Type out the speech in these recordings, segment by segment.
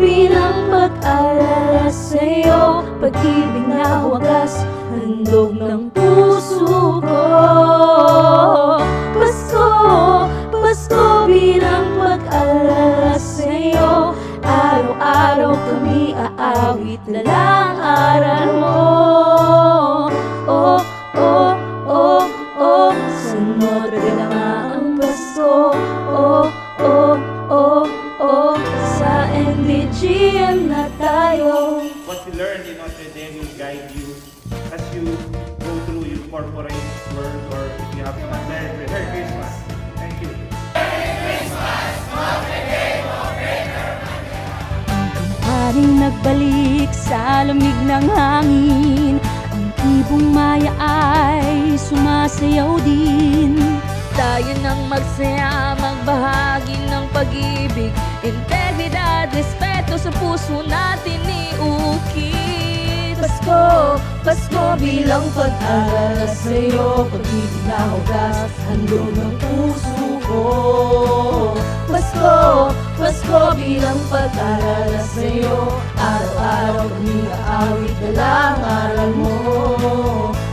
bilang pag-alala sa'yo, pag-ibig na wagas, handog ng puso ko. Pasko, Pasko bilang pag-alala sa'yo, araw-araw kami aawit na lang aral mo. Oh, oh, oh, oh, sa Notre Dame ang Pasko. Oh, oh, oh, oh, sa NDGM na tayo. What you learn in Notre Dame will guide you as you go through your corporate world, or if you have a Merry Christmas. Thank you. Haring nagbalik sa lamig ng hangin, ang ibong maya ay sumasayaw din. Tayo nang magsaya, magbahagi ng pag-ibig, integridad, respeto sa puso natin iukit. Pasko, Pasko bilang pag-alala sa'yo, pag-ibig na hugas, handog ng puso ko. Pasko, Pasko bilang pag-alala sa'yo, araw-araw kami aawit na lang aral mo.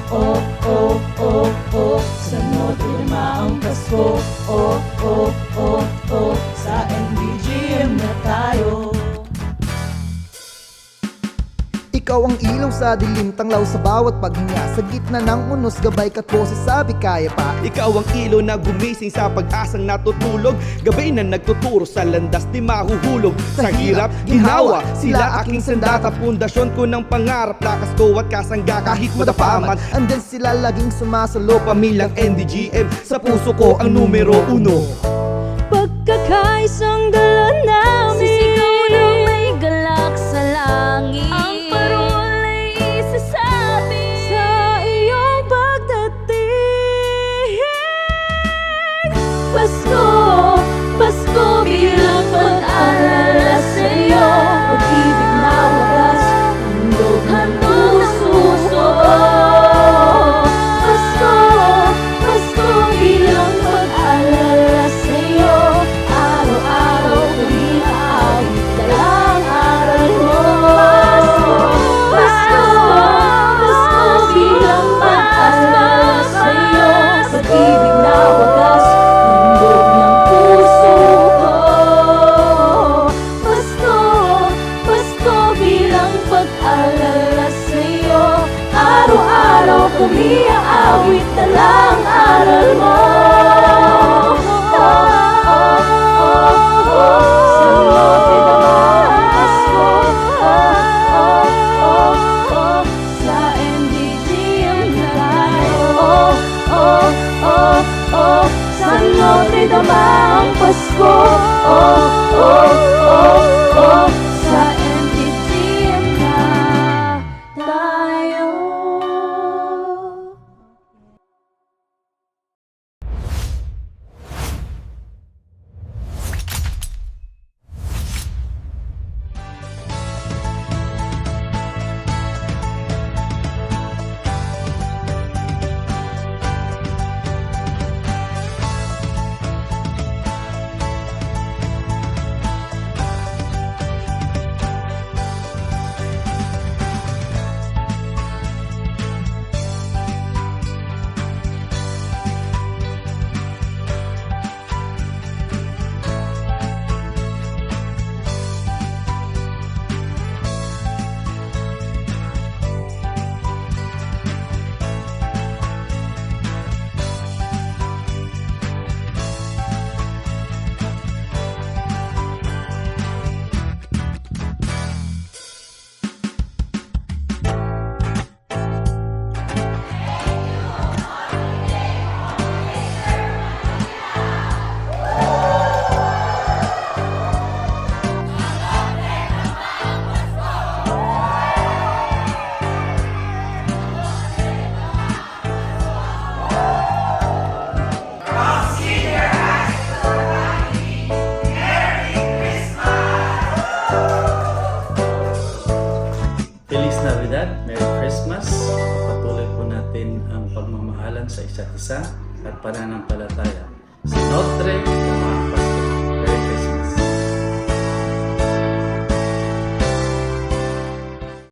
Oh, oh, oh, oh, sa Notre Dame ang Pasko. Oh, oh, oh, oh, sa NDGM na tayo. Ikaw ang ilaw sa dilim, tanglaw sa bawat paghinga, sa gitna ng unos, gabay ka't boses sabi kaya pa. Ikaw ang ilaw na gumising sa pag-asang natutulog, gabay na nagtuturo sa landas di mahuhulog. Sa hirap, ginhawa, sila aking sandata, pundasyon ko ng pangarap, lakas ko at kasangga kahit madapaman. Andyan sila laging sumasalo, Pamilyang NDGM, sa puso ko ang numero 1. Pagkakaisang dala namin, sisigaw na may galak sa langit, ang parol ay isa sa atin, sa iyong pagdating. Pasko, Pasko bilang pag-alala sa'yo, pag-ibig na wagas, handog ng puso ko. Pasko, Pasko bilang pag-alala sa'yo, araw-araw kami aawit na lang aral mo. Pasko, Pasko bilang pag-alala sa'yo, pag-ibig na wagas, handog ng puso ko. Pasko, Pasko bilang pag-alala sa'yo, araw-araw kami aawit na lang aral mo. Sa NDGM na tayo. Sa Notre Dame ang Pasko. Sa NDGM na tayo. Patuloy po natin ang pagmamahalan sa isa't isa at pananampalataya